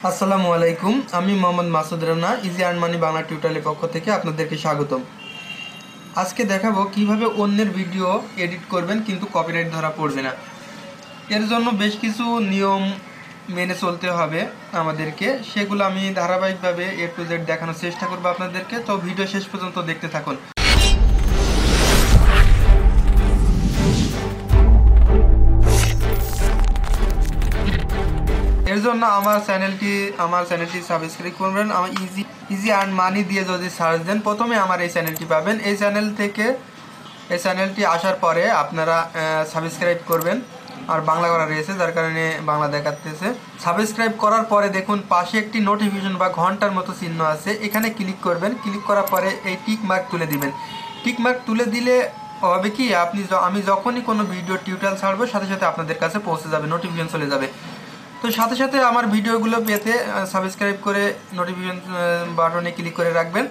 আসসালামু আলাইকুম। আমি Mohammad Masud Rana, easy earn money Bangla টিউটোরিয়ালের পক্ষ থেকে আপনাদেরকে স্বাগতম। আজকে দেখাবো কিভাবে অন্যের ভিডিও এডিট করবেন কিন্তু কপিরাইট ধরা পড়বে না। এর জন্য বেশ কিছু নিয়ম মেনে চলতে হবে আমাদেরকে, সেগুলো আমি ধারাবাহিকভাবে A to Z দেখানোর চেষ্টা করবো আপনাদেরকে। তো ভিডিও শেষ পর্যন্ত দেখতে থাকুন। এর জন্য আমার চ্যানেলটি সাবস্ক্রাইব করবেন। আমার ইজি আর্ন মানি দিয়ে যদি সার্চ দেন প্রথমে আমার এই চ্যানেলটি পাবেন। এই চ্যানেলটি আসার পরে আপনারা সাবস্ক্রাইব করবেন। আর বাংলা করা রয়েছে, যার কারণে বাংলা দেখাতেছে। সাবস্ক্রাইব করার পরে দেখুন পাশে একটি নোটিফিকেশন বা ঘন্টার মতো চিহ্ন আছে, এখানে ক্লিক করবেন। ক্লিক করার পরে এই টিক মার্ক তুলে দিবেন। টিক মার্ক তুলে দিলে হবে কি, আমি যখনই কোনো ভিডিও টিউটোরিয়াল ছাড়বো সাথে সাথে আপনাদের কাছে পৌঁছে যাবে, নোটিফিকেশন চলে যাবে। তো সাথে সাথে আমার ভিডিওগুলো পেতে সাবস্ক্রাইব করে নোটিফিকেশন বাটনে ক্লিক করে রাখবেন।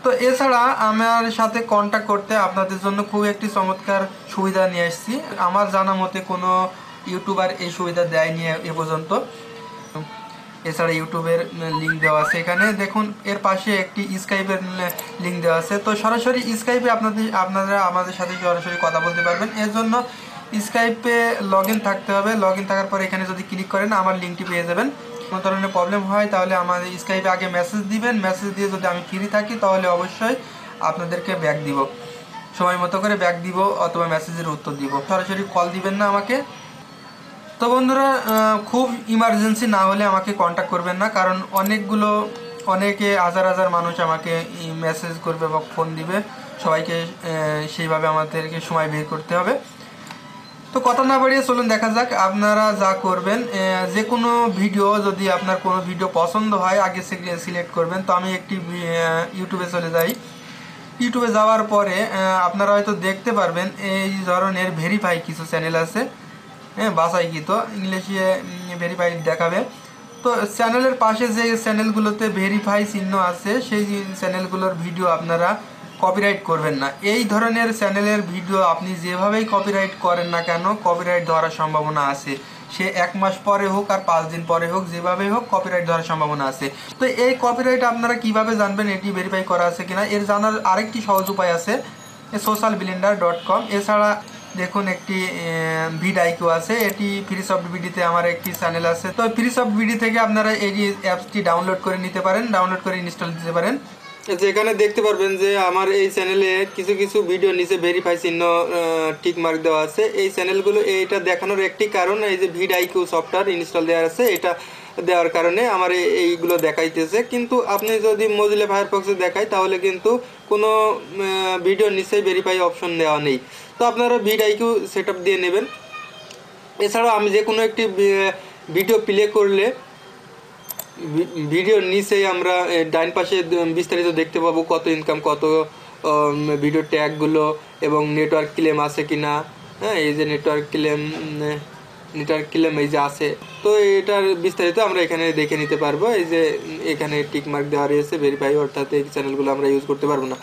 তো এছাড়া আমার সাথে কন্ট্যাক্ট করতে আপনাদের জন্য খুব একটি চমৎকার সুবিধা নিয়ে এসেছি। আমার জানা মতে কোনো ইউটিউবার এই সুবিধা দেয়নি এ পর্যন্ত। এছাড়া ইউটিউবের লিঙ্ক দেওয়া আছে, এখানে দেখুন এর পাশে একটি স্কাইপের লিঙ্ক দেওয়া আছে। তো সরাসরি স্কাইপে আপনারা আমাদের সাথে সরাসরি কথা বলতে পারবেন। এর জন্য স্কাইপে লগ ইন থাকতে হবে। লগ ইন থাকার পর এখানে যদি ক্লিক করেন আমার লিঙ্কটি পেয়ে যাবেন। কোনো ধরনের প্রবলেম হয় তাহলে আমাদের স্কাইপে আগে মেসেজ দিবেন। মেসেজ দিয়ে যদি আমি ফ্রি থাকি তাহলে অবশ্যই আপনাদেরকে ব্যাক দিব, সময় মতো করে ব্যাক দিব অথবা মেসেজের উত্তর দিব। সরাসরি কল দিবেন না আমাকে। তো বন্ধুরা, খুব ইমার্জেন্সি না হলে আমাকে কন্ট্যাক্ট করবেন না, কারণ অনেকে হাজার হাজার মানুষ আমাকে মেসেজ করবে বা ফোন দিবে। সবাইকে সেইভাবে আমাদেরকে সময় বের করতে হবে। তো কথা না বাড়িয়ে চলুন দেখা যাক আপনারা যা করবেন। যে কোনো ভিডিও, যদি আপনার কোনো ভিডিও পছন্দ হয় আগে সিলেক্ট করবেন। তো আমি একটি ইউটিউবে চলে যাই। ইউটিউবে যাওয়ার পরে আপনারা হয়তো দেখতে পারবেন এই ধরনের ভেরিফাই কিছু চ্যানেল আছে, বাছাইকৃত, ইংলিশে ভেরিফাইড দেখাবে। তো চ্যানেলের পাশে যে চ্যানেলগুলোতে ভেরিফাই চিহ্ন আছে সেই চ্যানেলগুলোর ভিডিও আপনারা কপিরাইট করবেন না। এই ধরনের চ্যানেলের ভিডিও আপনি যেভাবেই কপিরাইট করেন না কেন কপিরাইট ধরার সম্ভাবনা আছে। সে 1 মাস পরে হোক আর 5 দিন পরে হোক, যেভাবেই হোক কপিরাইট ধরার সম্ভাবনা আছে। তো এই কপিরাইট আপনারা কিভাবে জানবেন এটি ভেরিফাই করা আছে কিনা, এর জানার আরেকটি সহজ উপায় আছে, socialblender.com। এছাড়া দেখুন একটি ভিডিও আছে, এটি ফ্রি সফট ভিডিতে আমার একটি চ্যানেল আছে। তো ফ্রি সফট ভিডি থেকে আপনারা এই অ্যাপসটি ডাউনলোড করে নিতে পারেন, ডাউনলোড করে ইনস্টল দিতে পারেন। যেখানে দেখতে পারবেন যে আমার এই চ্যানেলে কিছু কিছু ভিডিও নিচে ভেরিফাই চিহ্ন টিক মার্ক দেওয়া আছে। এই চ্যানেলগুলো এইটা দেখানোর একটি কারণ, এই যে ভিডিও সফটওয়্যার ইনস্টল দেওয়া আছে, এটা দেওয়ার কারণে আমার এইগুলো দেখাইতেছে। কিন্তু আপনি যদি মোজিলা ফায়ারফক্সে দেখায় তাহলে কিন্তু কোনো ভিডিওর নিচেই ভেরিফাই অপশন দেওয়া নেই। তো আপনারা ভিডিও সেটআপ দিয়ে নেবেন। এছাড়াও আমি যে কোনো একটি ভিডিও প্লে করলে ভিডিওর নিচেই আমরা ডাইন পাশে বিস্তারিত দেখতে পাবো, কত ইনকাম, কত ভিডিও ট্যাগগুলো এবং নেটওয়ার্ক ক্লেম আছে কিনা। হ্যাঁ, এই যে নেটওয়ার্ক ক্লেম এই যে আছে। তো এটার বিস্তারিত আমরা এখানে দেখে নিতে পারবো। এই যে এখানে টিক মার্ক দেওয়া রয়েছে ভেরিফাই, অর্থাৎ এই চ্যানেলগুলো আমরা ইউজ করতে পারবো না।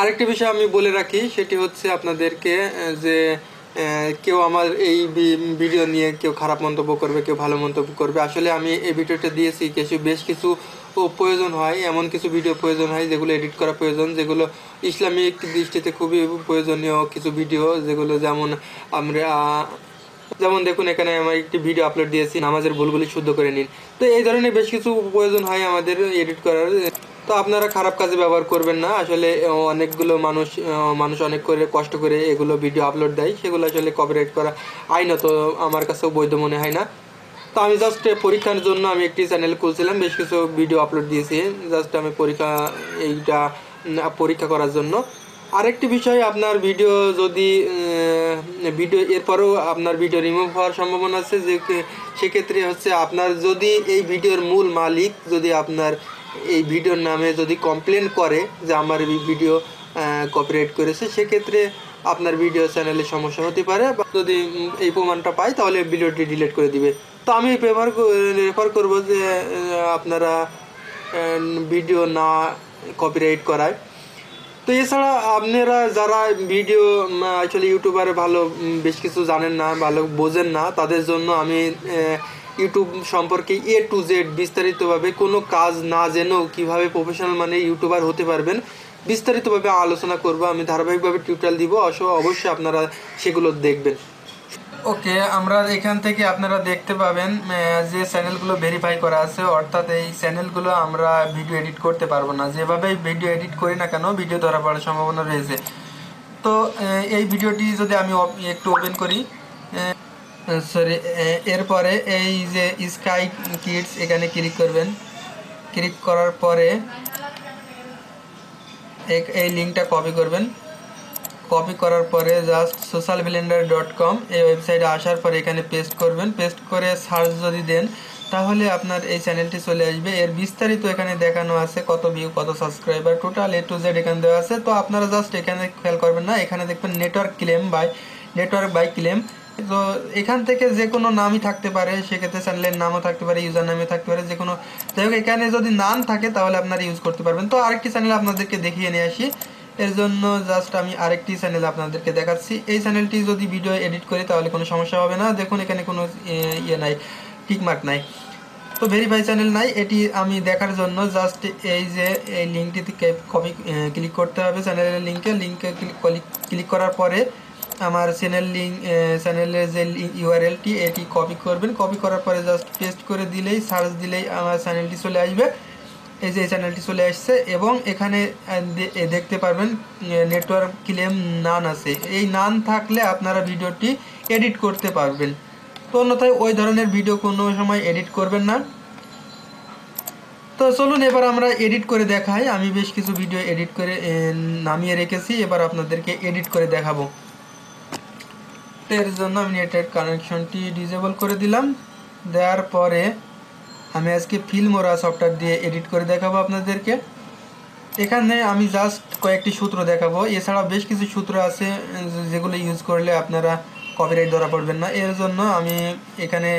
আরেকটি বিষয় আমি বলে রাখি, সেটি হচ্ছে আপনাদেরকে যে কেউ আমার এই ভিডিও নিয়ে কেউ খারাপ মন্তব্য করবে, কেউ ভালো মন্তব্য করবে। আসলে আমি এই ভিডিওটা দিয়েছি বেশ কিছু প্রয়োজন হয়, এমন কিছু ভিডিও প্রয়োজন হয় যেগুলো এডিট করা প্রয়োজন, যেগুলো ইসলামিক দৃষ্টিতে খুবই প্রয়োজনীয় কিছু ভিডিও, যেগুলো যেমন দেখুন এখানে আমার একটি ভিডিও আপলোড দিয়েছি, নামাজের ভুলগুলি শুদ্ধ করে নিন। তো এই ধরনের বেশ কিছু প্রয়োজন হয় আমাদের এডিট করার। তো আপনারা খারাপ কাজে ব্যবহার করবেন না। আসলে অনেকগুলো মানুষ অনেক করে কষ্ট করে এগুলো ভিডিও আপলোড দেয়, সেগুলো আসলে কপিরাইট করা আইনত আমার কাছেও বৈধ মনে হয় না। তো আমি জাস্ট পরীক্ষার জন্য আমি একটি চ্যানেল খুলছিলাম, বেশ কিছু ভিডিও আপলোড দিয়েছি জাস্ট আমি পরীক্ষা করার জন্য। আরেকটি বিষয়, আপনার ভিডিও যদি এরপরেও আপনার ভিডিও রিমুভ হওয়ার সম্ভাবনা আছে, যে সেক্ষেত্রে হচ্ছে আপনার যদি এই ভিডিওর মূল মালিক যদি আপনার এই ভিডিওর নামে যদি কমপ্লেন করে যে আমার এই ভিডিও কপিরাইট করেছে, সেক্ষেত্রে আপনার ভিডিও চ্যানেলে সমস্যা হতে পারে। বা যদি এই প্রমাণটা পায় তাহলে ভিডিওটি ডিলিট করে দিবে। তো আমি রেফার করব যে আপনারা ভিডিও না কপিরাইট করায়। তো এছাড়া আপনারা যারা ভিডিও আসলে ইউটিউবারে ভালো বেশ কিছু জানেন না, ভালো বোঝেন না, তাদের জন্য আমি ইউটিউব সম্পর্কে A to Z বিস্তারিতভাবে, কোনো কাজ না জেনেও কীভাবে প্রফেশনাল মানে ইউটিউবার হতে পারবেন বিস্তারিতভাবে আলোচনা করব। আমি ধারাবাহিকভাবে টিউটোরিয়াল দিব, অবশ্যই আপনারা সেগুলো দেখবেন। ওকে, আমরা এখান থেকে আপনারা দেখতে পাবেন যে চ্যানেলগুলো ভেরিফাই করা আছে, অর্থাৎ এই চ্যানেলগুলো আমরা ভিডিও এডিট করতে পারবো না। যেভাবে ভিডিও এডিট করি না কেন ভিডিও ধরা পড়ার সম্ভাবনা রয়েছে। তো এই ভিডিওটি যদি আমি একটু ওপেন করি, সরি, এরপরে এই যে স্কাই কিডস এখানে ক্লিক করবেন। ক্লিক করার পরে এই লিঙ্কটা কপি করবেন। কপি করার পরে জাস্ট socialblender.com এই ওয়েবসাইটে আসার পরে এখানে পেস্ট করবেন। পেস্ট করে সার্চ যদি দেন তাহলে আপনার এই চ্যানেলটি চলে আসবে। এর বিস্তারিত এখানে দেখানো আছে, কত ভিউ, কত subscriber, total A to Z এখানে দেওয়া আছে। তো আপনারা জাস্ট এখানে খেয়াল করবেন না, এখানে দেখবেন নেটওয়ার্ক বাই ক্লেম। তো এখান থেকে যে কোনো নামই থাকতে পারে, সেক্ষেত্রে চ্যানেলের নামও থাকতে পারে, ইউজার নামে থাকতে পারে, যে কোনো। যাই হোক, এখানে যদি নাম থাকে তাহলে আপনারা ইউজ করতে পারবেন। তো আরেকটি চ্যানেল আপনাদেরকে দেখিয়ে নিয়ে আসি। এর জন্য জাস্ট আমি আরেকটি চ্যানেল আপনাদেরকে দেখাচ্ছি। এই চ্যানেলটি যদি ভিডিও এডিট করি তাহলে কোনো সমস্যা হবে না। দেখুন এখানে কোনো নাই, টিকমার্ক নাই, তো ভেরিফাই চ্যানেল নাই। এটি আমি দেখার জন্য জাস্ট এই যে এই লিঙ্কটিতে কপি ক্লিক করতে হবে, চ্যানেলের লিঙ্কে ক্লিক করার পরে আমার চ্যানেলের যে ইউআরএলটি এটি কপি করবেন। কপি করার পরে জাস্ট পেস্ট করে দিলেই, সার্চ দিলেই আমার চ্যানেলটি চলে আসবে। এই যে চ্যানেলটি চলে আসছে এবং এখানে দেখতে পারবেন নেটওয়ার্ক ক্লেম নান আছে। এই নান থাকলে আপনারা ভিডিওটি এডিট করতে পারবেন। তো অন্যথায় ওই ধরনের ভিডিও কোনো সময় এডিট করবেন না। তো চলুন এবার আমরা এডিট করে দেখাই। আমি বেশ কিছু ভিডিও এডিট করে নামিয়ে রেখেছি, এবার আপনাদেরকে এডিট করে দেখাবো। এর জন্য আমি নেটের কানেকশনটি ডিসেবল করে দিলাম। দেওয়ার পরে আমি আজকে ফিল্মোরা সফটওয়্যার দিয়ে এডিট করে দেখাবো আপনাদেরকে। এখানে আমি জাস্ট কয়েকটি সূত্র দেখাবো, এছাড়া বেশ কিছু সূত্র আছে যেগুলো ইউজ করলে আপনারা কপিরাইট ধরা পড়বেন না। এর জন্য আমি এখানে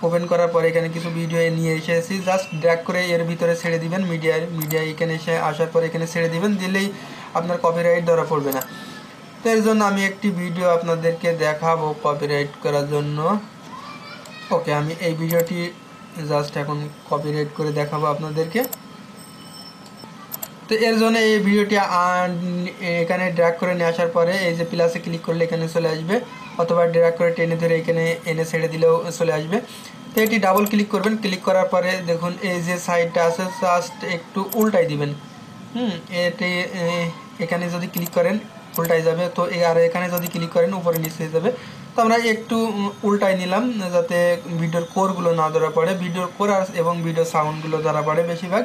ওপেন করার পরে এখানে কিছু ভিডিও নিয়ে এসেছি, জাস্ট ড্র্যাগ করে এর ভিতরে ছেড়ে দিবেন। মিডিয়া এখানে এসে আসার পরে এখানে ছেড়ে দিবেন, দিলেই আপনার কপিরাইট ধরা পড়বে না। তো এর জন্য আমি একটি ভিডিও আপনাদেরকে দেখাবো কপিরাইট করার জন্য। ওকে, আমি এই ভিডিওটি জাস্ট এখন কপিরাইট করে দেখাবো আপনাদেরকে। তো এর জন্য এই ভিডিওটি এখানে ড্র্যাগ করে নিয়ে আসার পরে এই যে প্লাসে ক্লিক করলে এখানে চলে আসবে, অথবা ড্র্যাগ করে টেনে ধরে এখানে এনে ছেড়ে দিলেও চলে আসবে। তো এটি ডাবল ক্লিক করবেন। ক্লিক করার পরে দেখুন এই যে সাইডটা আছে জাস্ট একটু উল্টাই দিবেন। এটি এখানে যদি ক্লিক করেন উল্টাই যাবে, তো আর এখানে যদি ক্লিক করেন উপরে নিচে হয়ে যাবে। তো আমরা একটু উল্টাই নিলাম যাতে ভিডিওর কোরগুলো না ধরা পড়ে, ভিডিওর কোর এবং ভিডিও সাউন্ডগুলো ধরা পড়ে, বেশিরভাগ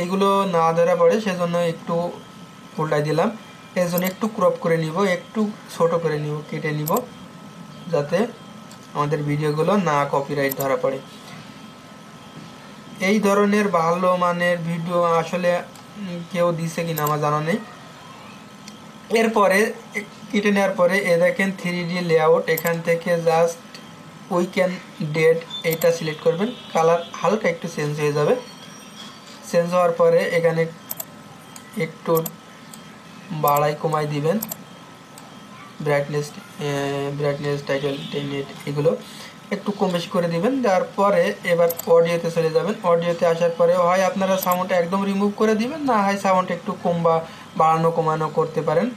এগুলো না ধরা পড়ে, সেজন্য একটু উল্টাই দিলাম। এর জন্য একটু ক্রপ করে নিব, একটু ছোট করে নিব, কেটে নিব যাতে আমাদের ভিডিওগুলো না কপিরাইট ধরা পড়ে। এই ধরনের ভালো মানের ভিডিও আসলে কেউ দিছে কিনা আমার জানা নেই। এরপরে কেটে নেওয়ার পরে এ দেখেন 3D লেআউট, এখান থেকে জাস্ট উইকেন ডেট এইটা সিলেক্ট করবেন। কালার হালকা একটু চেঞ্জ হয়ে যাবে। চেঞ্জ হওয়ার পরে এখানে একটু বাড়াই কমাই দিবেন, ব্রাইটনেস টাইটেল টেনেট এগুলো একটু কম বেশি করে দিবেন। দেওয়ার পরে এবার অডিওতে চলে যাবেন। অডিওতে আসার পরে হয় আপনারা সাউন্ডটা একদম রিমুভ করে দিবেন, না হয় সাউন্ড একটু কম বা বাড়ানো কমানো করতে পারেন।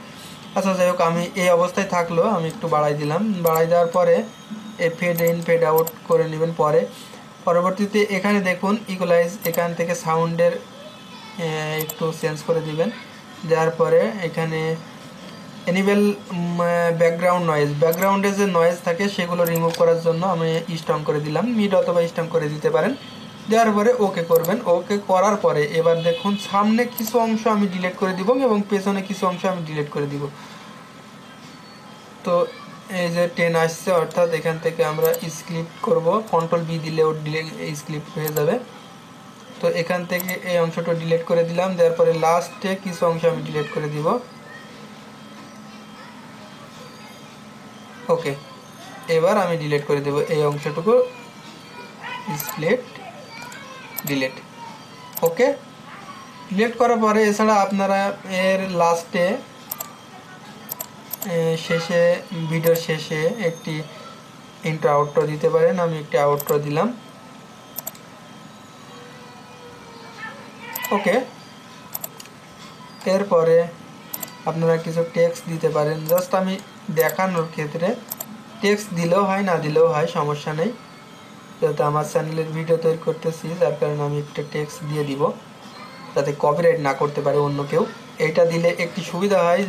আচ্ছা, যাই হোক, আমি এই অবস্থায় থাকলো আমি একটু বাড়াই দিলাম। বাড়াই দেওয়ার পরে ফেড ইন ফেড আউট করে নেবেন। পরবর্তীতে এখানে দেখুন ইকুয়ালাইজ, এখান থেকে সাউন্ডের একটু চেঞ্জ করে দিবেন। দেওয়ার পরে এখানে এনেবল ব্যাকগ্রাউন্ডে যে নয়েজ থাকে সেগুলো রিমুভ করার জন্য আমি স্ট্রং করে দিলাম, মিড অথবা স্ট্রং করে দিতে পারেন। দেওয়ার পরে ওকে করবেন। ওকে করার পরে এবার দেখুন সামনে কিছু অংশ আমি ডিলিট করে দিব এবং পেছনে কিছু অংশ আমি ডিলিট করে দিব। তো এই যে 10 আসছে, অর্থাৎ এখান থেকে আমরা স্ক্রিপ্ট করব, কন্ট্রোল বি দিলেও স্ক্রিপ্ট হয়ে যাবে। তো এখান থেকে এই অংশটা ডিলিট করে দিলাম। দেওয়ার পরে লাস্টে কিছু অংশ আমি ডিলিট করে দিব। ওকে, এবার আমি ডিলিট করে দেব এই অংশটুকু, ডিলিট। ওকে, ডিলিট করার পরে এছাড়া আপনারা এর শেষে ভিডিওর শেষে একটি ইন্ট্রো আউট্রো দিতে পারেন। আমি একটি আউট্রো দিলাম। ওকে, এরপরে আপনারা কিছু টেক্সট দিতে পারেন। জাস্ট আমি দেখানোর ক্ষেত্রে টেক্সট দিলেও হয়, না দিলেও হয়, সমস্যা নেই। যেহেতু আমার চ্যানেলের ভিডিও তৈরি করতেছি, যার কারণে আমি একটা টেক্সট দিয়ে দিব যাতে কপিরাইট না করতে পারে অন্য কেউ। এইটা দিলে একটি সুবিধা হয়,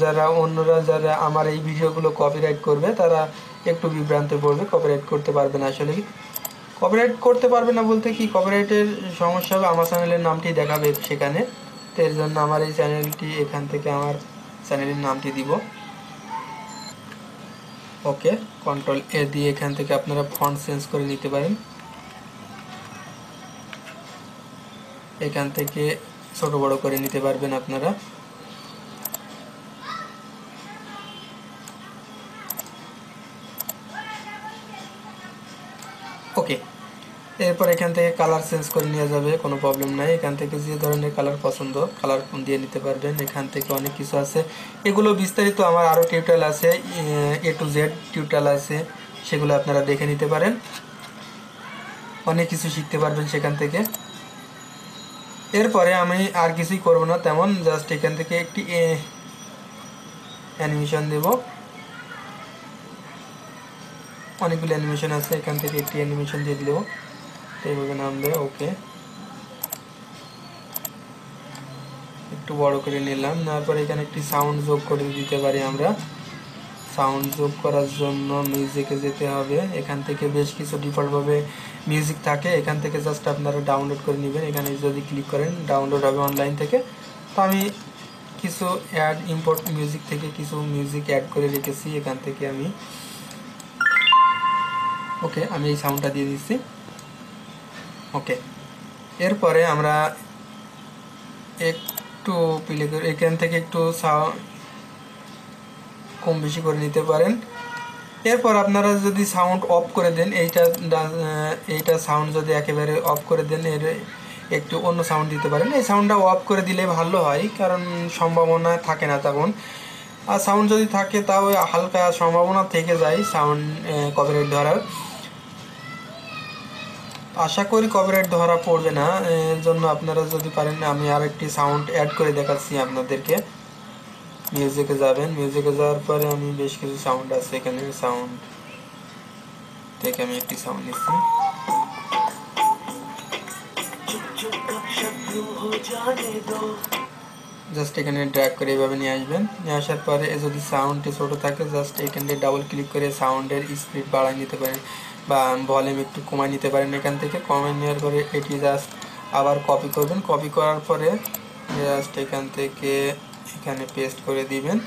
যারা অন্যরা যারা আমার এই ভিডিওগুলো কপিরাইট করবে তারা একটু বিভ্রান্তে পড়বে, কপিরাইট করতে পারবে না। আসলে কপিরাইট করতে পারবে না বলতে কি, কপিরাইটের সমস্যা হবে আমার চ্যানেলের নামটি দেখাবে সেখানে। তো এর জন্য আমার এই চ্যানেলটি, এখান থেকে আমার চ্যানেলের নামটি দিব। ওকে, কন্ট্রোল এ দিয়ে এখান থেকে আপনারা ফন্ট চেঞ্জ করে নিতে পারেন। এখান থেকে ছোট বড় করে নিতে পারবেন আপনারা। ওকে, এরপর এখান থেকে কালার চেঞ্জ করে নেওয়া যাবে, কোনো প্রবলেম নাই। এখান থেকে যে ধরনের কালার পছন্দ কালার দিয়ে নিতে পারবেন। এখান থেকে অনেক কিছু আছে, এগুলো বিস্তারিত আমার আরও টিউটোরিয়াল আছে, A to Z টিউটোরিয়াল আছে, সেগুলো আপনারা দেখে নিতে পারেন। অনেক কিছু শিখতে পারবেন সেখান থেকে। এরপরে আমি আর কিছুই করব না তেমন, জাস্ট এখান থেকে একটি অ্যানিমেশন দেব। অনেকগুলো অ্যানিমেশন আছে, এখান থেকে একটি অ্যানিমেশন দিয়ে দিলেও এইভাবে নামবে। ওকে, একটু বড় করে নিলাম। তারপর এখানে একটি সাউন্ড যোগ করে দিতে পারি আমরা। সাউন্ড যোগ করার জন্য মিউজিকে যেতে হবে। এখান থেকে বেশ কিছু ডিফল্টভাবে মিউজিক থাকে, এখান থেকে জাস্ট আপনারা ডাউনলোড করে নেবেন। এখানে যদি ক্লিক করেন ডাউনলোড হবে অনলাইন থেকে। তো আমি কিছু ইম্পোর্ট মিউজিক থেকে কিছু মিউজিক অ্যাড করে রেখেছি এখান থেকে আমি। ওকে, আমি এই সাউন্ডটা দিয়ে দিচ্ছি। ওকে, এরপরে আমরা একটু প্লে করে এখান থেকে একটু কম বেশি করে নিতে পারেন। এরপর আপনারা যদি সাউন্ড অফ করে দেন, এইটা সাউন্ড যদি একেবারে অফ করে দেন, এর একটু অন্য সাউন্ড দিতে পারেন। এই সাউন্ডটা অফ করে দিলে ভালো হয়, কারণ সম্ভাবনা থাকে না তখন। আর সাউন্ড যদি থাকে তাও হালকা সম্ভাবনা থেকে যায় সাউন্ড কপিরাইট ধরার। আশা করি কপিরাইট ধরা পড়বে না। এর জন্য আপনারা যদি পারেন, আমি আর একটি সাউন্ড অ্যাড করে দেখাচ্ছি আপনাদেরকে। মিউজিকে যাবেন, মিউজিকে যাওয়ার পরে আমি বেশ কিছু সাউন্ড আছে এখানে, সাউন্ড থেকে আমি একটি সাউন্ড নিচ্ছি। জাস্ট এখানে ড্র্যাগ করে এইভাবে নিয়ে আসবেন। নিয়ে আসার পরে যদি সাউন্ডটি ছোট থাকে, জাস্ট এখানে ডাবল ক্লিক করে সাউন্ডের স্পিড বাড়ায় নিতে পারেন বা ভলিউম একটু কমায় নিতে পারেন। এখান থেকে কমায় নেওয়ার পরে এটি জাস্ট আবার কপি করবেন। কপি করার পরে জাস্ট এখান থেকে এখানে পেস্ট করে দিবেন।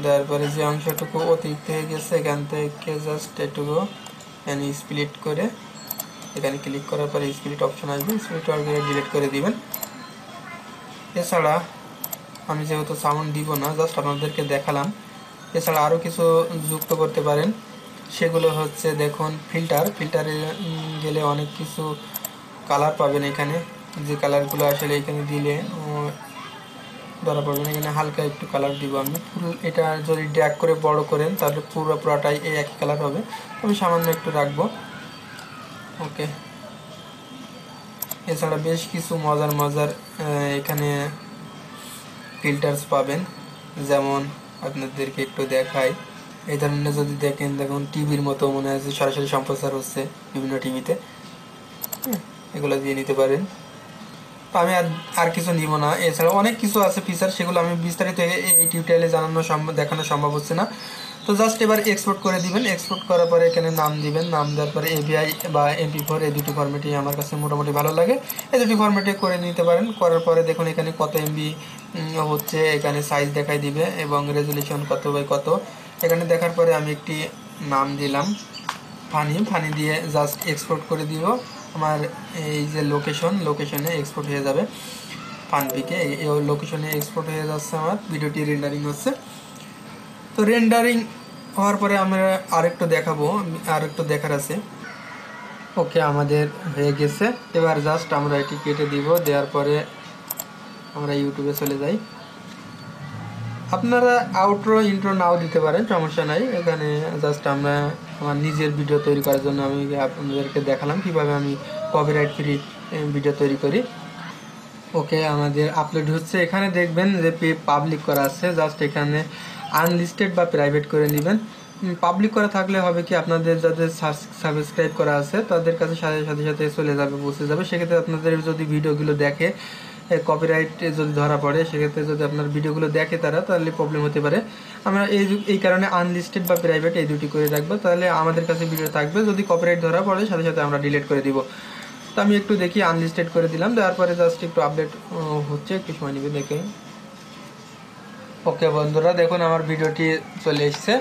দেওয়ার পরে যে অংশটুকু অতিরিক্ত হয়ে গেছে এখান থেকে জাস্ট এটুকু এখানে স্প্লিট করে এখানে ক্লিক করার পরে স্প্লিট অপশন আসবে, স্প্লিট করে ডিলিট করে দিবেন। এছাড়া আমি যেহেতু সাউন্ড দিব না, জাস্ট আপনাদেরকে দেখালাম। এছাড়া আরও কিছু যুক্ত করতে পারেন, সেগুলো হচ্ছে দেখুন ফিল্টারে গেলে অনেক কিছু কালার পাবেন এখানে, যে কালারগুলো আসলে এখানে দিলে ধরা পড়বে না। এখানে হালকা একটু কালার দিব আমি। ফুল এটা যদি ড্র্যাগ করে বড় করেন তাহলে পুরোটাই এই একই কালার হবে, আমি সামান্য একটু রাখবো। ওকে, এছাড়া বেশ কিছু মজার এখানে ফিল্টার্স পাবেন, যেমন আপনাদেরকে একটু দেখাই। এই ধরনের যদি দেখুন টিভির মতো মনে হয় যে সরাসরি সম্প্রচার হচ্ছে বিভিন্ন টিভিতে, এগুলো দিয়ে নিতে পারেন। তো আমি আর কিছু নিব না। এছাড়া অনেক কিছু আছে ফিচার, সেগুলো আমি বিস্তারিত এই টিউটোরিয়ালে দেখানো সম্ভব হচ্ছে না। তো জাস্ট এবার এক্সপোর্ট করে দিবেন। এক্সপোর্ট করার পরে এখানে নাম দিবেন, নাম দেওয়ার পরে AVI বা MP4 এই দুটি ফরম্যাটই আমার কাছে মোটামুটি ভালো লাগে, এই দুটি ফরম্যাটে করে নিতে পারেন। করার পরে দেখুন এখানে কত MB হচ্ছে, এখানে সাইজ দেখাই দিবে এবং রেজলিউশন কত বাই কত। এখানে দেখার পরে আমি একটি নাম দিলাম ফানি দিয়ে জাস্ট এক্সপোর্ট করে দিব। আমার এই যে লোকেশনে এক্সপোর্ট হয়ে যাবে, ফানপিকে এই লোকেশনে এক্সপোর্ট হয়ে যাচ্ছে, আমার ভিডিওটি রেন্ডারিং হচ্ছে। তো রেন্ডারিং হওয়ার পরে আমরা আরেকটু দেখাবো, আরেকটু দেখার আছে। ওকে, আমাদের হয়ে গেছে। এবার জাস্ট আমরা এটি কেটে দিব, দেওয়ার পরে আমরা ইউটিউবে চলে যাই। আপনারা আউটরো ইন্ট্রো নাও দিতে পারেন, সমস্যা নাই। এখানে জাস্ট আমরা আমার নিজের ভিডিও তৈরি করার জন্য আমি আপনাদেরকে দেখালাম কিভাবে আমি কপিরাইট ফ্রি ভিডিও তৈরি করি। ওকে, আমাদের আপলোড হচ্ছে। এখানে দেখবেন যে পাবলিক করা আছে, জাস্ট এখানে আনলিস্টেড বা প্রাইভেট করে নেবেন। পাবলিক করা থাকলে হবে কি, আপনাদের যাদের সাবস্ক্রাইব করা আছে তাদের কাছে সাথে সাথে চলে যাবে, পৌঁছে যাবে। সেক্ষেত্রে আপনাদের যদি ভিডিওগুলো দেখে কপিরাইট যদি ধরা পড়ে, সেক্ষেত্রে যদি আপনার ভিডিওগুলো দেখে তারা, তাহলে প্রবলেম হতে পারে। আমরা এই কারণে আনলিস্টেড বা প্রাইভেট এই দুটি করে রাখবো, তাহলে আমাদের কাছে ভিডিও থাকবে। যদি কপিরাইট ধরা পড়ে সাথে সাথে আমরা ডিলিট করে দিব। তো আমি একটু দেখি, আনলিস্টেড করে দিলাম, দেওয়ার পরে জাস্ট একটু আপডেট হচ্ছে, একটু সময় নেবে দেখে। ওকে বন্ধুরা, দেখুন আমার ভিডিওটি চলে এসছে।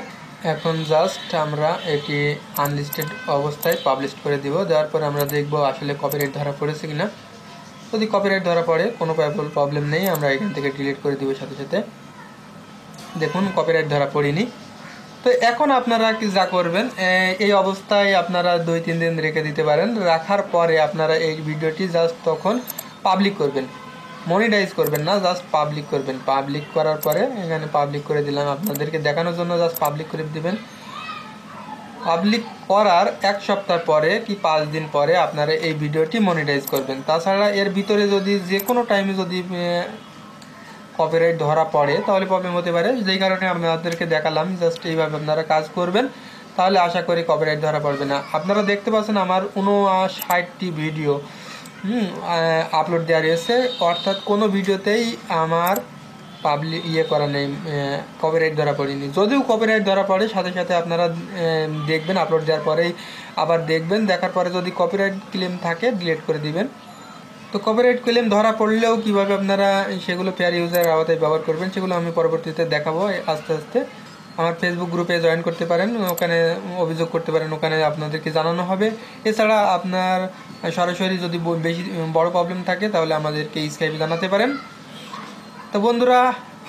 এখন জাস্ট আমরা এটি আনলিস্টেড অবস্থায় পাবলিশ করে দিব। দেওয়ার পরে আমরা দেখব আসলে কপিরাইট ধরা পড়েছে কিনা। যদি কপিরাইট ধরা পড়ে কোনো প্রবলেম নেই, আমরা এখান থেকে ডিলিট করে দিব সাথে সাথে। দেখুন কপিরাইট ধরা পড়েনি। তো এখন আপনারা কি যা করবেন, এই অবস্থায় আপনারা 2-3 দিন রেখে দিতে পারেন। রাখার পরে আপনারা এই ভিডিওটি জাস্ট তখন পাবলিক করবেন, মনিটাইজ করবেন না, জাস্ট পাবলিক করবেন। পাবলিক করার পরে এখানে পাবলিক করে দিলাম, আপনাদেরকে দেখানোর জন্য জাস্ট পাবলিক করে দিবেন। পাবলিক করার 1 সপ্তাহ পরে কি 5 দিন পরে আপনারা এই ভিডিওটি মনিটাইজ করবেন। তাছাড়া এর ভিতরে যদি যে কোনো টাইমে যদি কপিরাইট ধরা পড়ে তাহলে প্রবলেম হতে পারে। যেই কারণে আপনাদেরকে দেখালাম, জাস্ট এইভাবে আপনারা কাজ করবেন, তাহলে আশা করি কপিরাইট ধরা পড়বে না। আপনারা দেখতে পাচ্ছেন আমার 59টি ভিডিও আপলোড দেওয়া রয়েছে, অর্থাৎ কোনো ভিডিওতেই আমার পাবলিক করা নেই, কপিরাইট ধরা পড়েনি। যদিও কপিরাইট ধরা পড়ে সাথে সাথে আপনারা দেখবেন, আপলোড দেওয়ার পরেই আবার দেখবেন, দেখার পরে যদি কপিরাইট ক্লেম থাকে ডিলিট করে দিবেন। তো কপিরাইট ক্লেম ধরা পড়লেও কীভাবে আপনারা সেগুলো ফেয়ার ইউজারের আওতায় ব্যবহার করবেন সেগুলো আমি পরবর্তীতে দেখাবো আস্তে আস্তে। আমার ফেসবুক গ্রুপে জয়েন করতে পারেন, ওখানে অভিযোগ করতে পারেন, ওখানে আপনাদেরকে জানানো হবে। এছাড়া আপনার সরাসরি যদি বেশি বড় প্রবলেম থাকে তাহলে আমাদেরকে স্কাইপে জানাতে পারেন। তো বন্ধুরা,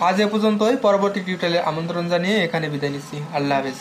আজ এ পর্যন্তই। পরবর্তী টিউটোরিয়ালে আমন্ত্রণ জানিয়ে এখানে বিদায় নিচ্ছি। আল্লাহ হাফেজ।